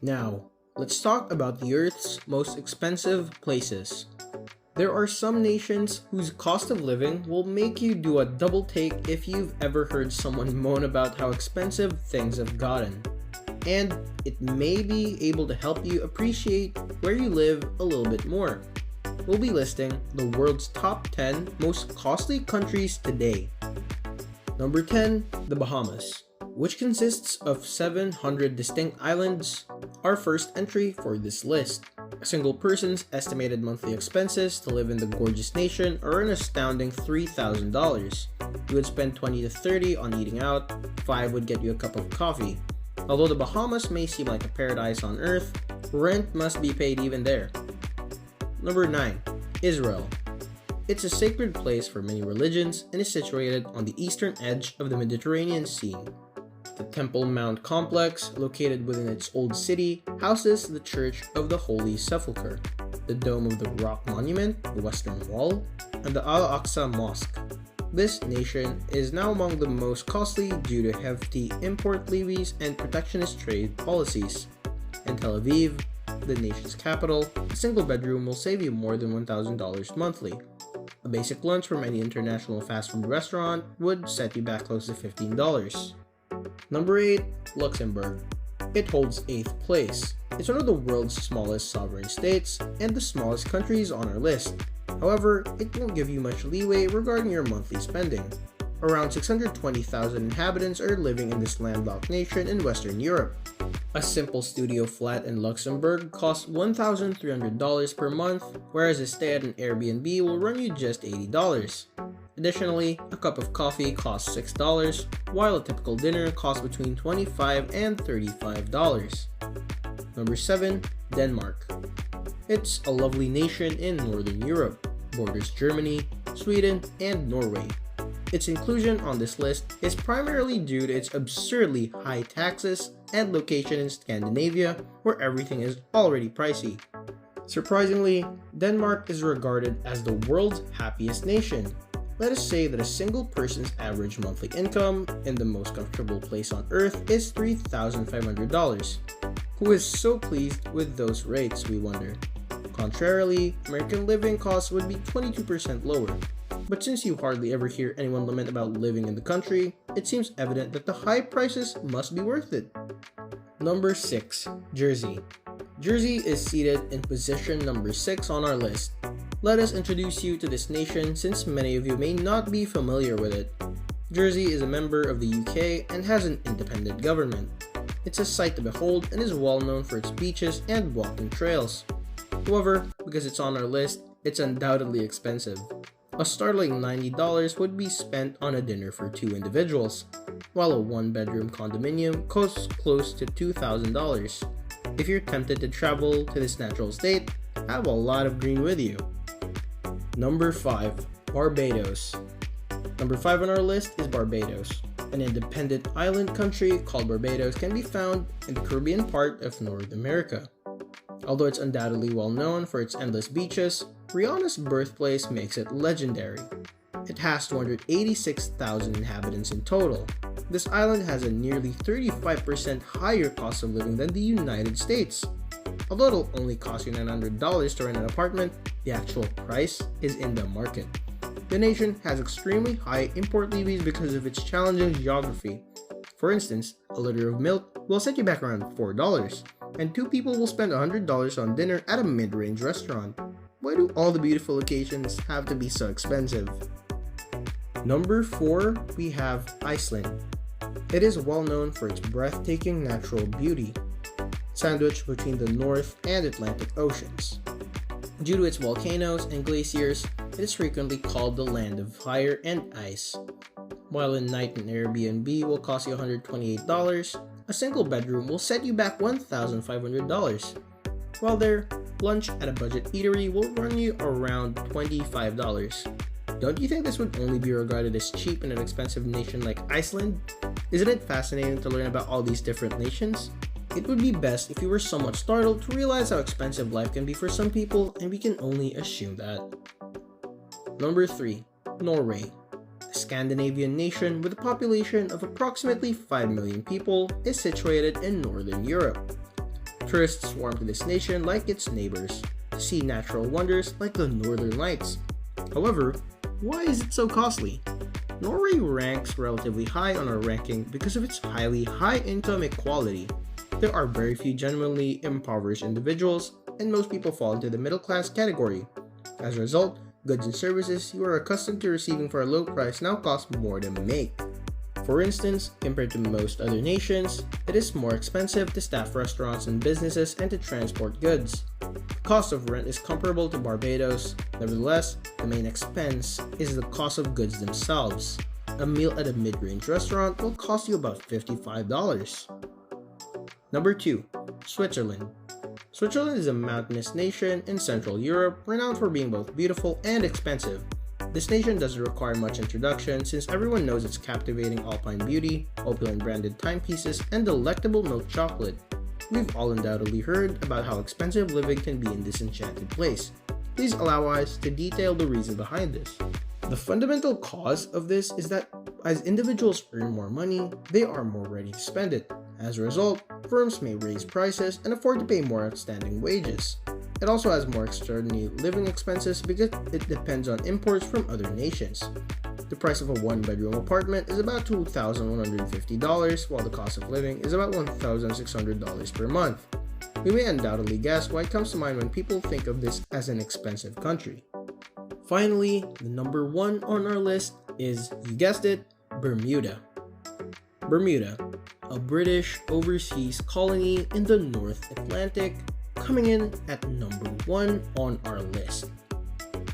Now, let's talk about the Earth's most expensive places. There are some nations whose cost of living will make you do a double take if you've ever heard someone moan about how expensive things have gotten. And it may be able to help you appreciate where you live a little bit more. We'll be listing the world's top 10 most costly countries today. Number 10, the Bahamas, which consists of 700 distinct islands. Our first entry for this list. A single person's estimated monthly expenses to live in the gorgeous nation are an astounding $3,000. You would spend $20 to $30 on eating out, $5 would get you a cup of coffee. Although the Bahamas may seem like a paradise on earth, rent must be paid even there. Number 9. Israel. It's a sacred place for many religions and is situated on the eastern edge of the Mediterranean Sea. The Temple Mount complex, located within its old city, houses the Church of the Holy Sepulchre, the Dome of the Rock Monument, the Western Wall, and the Al-Aqsa Mosque. This nation is now among the most costly due to hefty import levies and protectionist trade policies. In Tel Aviv, the nation's capital, a single bedroom will save you more than $1,000 monthly. A basic lunch from any international fast food restaurant would set you back close to $15. Number 8. Luxembourg. It holds 8th place. It's one of the world's smallest sovereign states and the smallest countries on our list. However, it won't give you much leeway regarding your monthly spending. Around 620,000 inhabitants are living in this landlocked nation in Western Europe. A simple studio flat in Luxembourg costs $1,300 per month, whereas a stay at an Airbnb will run you just $80. Additionally, a cup of coffee costs $6, while a typical dinner costs between $25 and $35. Number 7. Denmark. It's a lovely nation in Northern Europe, borders Germany, Sweden, and Norway. Its inclusion on this list is primarily due to its absurdly high taxes and location in Scandinavia, where everything is already pricey. Surprisingly, Denmark is regarded as the world's happiest nation. Let us say that a single person's average monthly income in the most comfortable place on earth is $3,500. Who is so pleased with those rates, we wonder? Contrarily, American living costs would be 22% lower. But since you hardly ever hear anyone lament about living in the country, it seems evident that the high prices must be worth it. Number 6. Jersey. Jersey is seated in position number 6 on our list. Let us introduce you to this nation since many of you may not be familiar with it. Jersey is a member of the UK and has an independent government. It's a sight to behold and is well known for its beaches and walking trails. However, because it's on our list, it's undoubtedly expensive. A startling $90 would be spent on a dinner for 2 individuals, while a 1-bedroom condominium costs close to $2,000. If you're tempted to travel to this natural state, have a lot of green with you. Number 5. Barbados. Number 5 on our list is Barbados. An independent island country called Barbados can be found in the Caribbean part of North America. Although it's undoubtedly well known for its endless beaches, Rihanna's birthplace makes it legendary. It has 286,000 inhabitants in total. This island has a nearly 35% higher cost of living than the United States. Although it'll only cost you $900 to rent an apartment, the actual price is in the market. The nation has extremely high import levies because of its challenging geography. For instance, a liter of milk will set you back around $4, and 2 people will spend $100 on dinner at a mid-range restaurant. Why do all the beautiful locations have to be so expensive? Number 4, we have Iceland. It is well known for its breathtaking natural beauty, sandwiched between the North and Atlantic Oceans. Due to its volcanoes and glaciers, it is frequently called the land of fire and ice. While a night in Airbnb will cost you $128, a single bedroom will set you back $1,500. While their lunch at a budget eatery will run you around $25. Don't you think this would only be regarded as cheap in an expensive nation like Iceland? Isn't it fascinating to learn about all these different nations? It would be best if you were somewhat startled to realize how expensive life can be for some people, and we can only assume that. Number 3. Norway. A Scandinavian nation with a population of approximately 5 million people is situated in Northern Europe. Tourists swarm to this nation like its neighbors to see natural wonders like the Northern Lights. However, why is it so costly? Norway ranks relatively high on our ranking because of its highly high income equality. There are very few genuinely impoverished individuals, and most people fall into the middle class category. As a result, goods and services you are accustomed to receiving for a low price now cost more to make. For instance, compared to most other nations, it is more expensive to staff restaurants and businesses and to transport goods. The cost of rent is comparable to Barbados. Nevertheless, the main expense is the cost of goods themselves. A meal at a mid-range restaurant will cost you about $55. Number 2. Switzerland. Switzerland is a mountainous nation in Central Europe, renowned for being both beautiful and expensive. This nation doesn't require much introduction since everyone knows its captivating alpine beauty, opulent branded timepieces, and delectable milk chocolate. We've all undoubtedly heard about how expensive living can be in this enchanted place. Please allow us to detail the reason behind this. The fundamental cause of this is that as individuals earn more money, they are more ready to spend it. As a result, firms may raise prices and afford to pay more outstanding wages. It also has more extraordinary living expenses because it depends on imports from other nations. The price of a one-bedroom apartment is about $2,150, while the cost of living is about $1,600 per month. We may undoubtedly guess why it comes to mind when people think of this as an expensive country. Finally, the number 1 on our list is, you guessed it, Bermuda. Bermuda, a British overseas colony in the North Atlantic, coming in at number 1 on our list.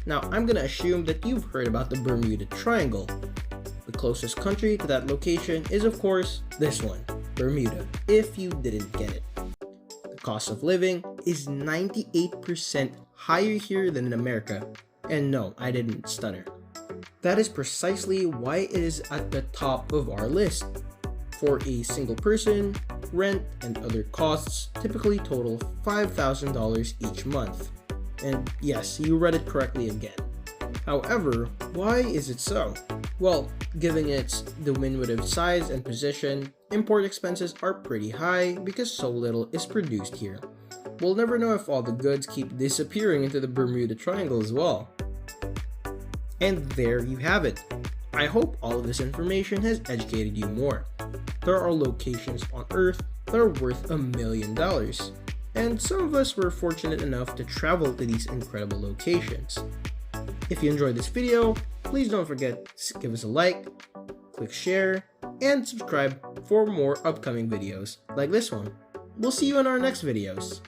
Now, I'm gonna assume that you've heard about the Bermuda Triangle. The closest country to that location is, of course, this one, Bermuda, if you didn't get it. The cost of living is 98% higher here than in America. And no, I didn't stutter. That is precisely why it is at the top of our list. For a single person, rent and other costs typically total $5,000 each month. And yes, you read it correctly again. However, why is it so? Well, given its diminutive size and position, import expenses are pretty high because so little is produced here. We'll never know if all the goods keep disappearing into the Bermuda Triangle as well. And there you have it. I hope all of this information has educated you more. There are locations on Earth that are worth $1 million, and some of us were fortunate enough to travel to these incredible locations. If you enjoyed this video, please don't forget to give us a like, click share, and subscribe for more upcoming videos like this one. We'll see you in our next videos.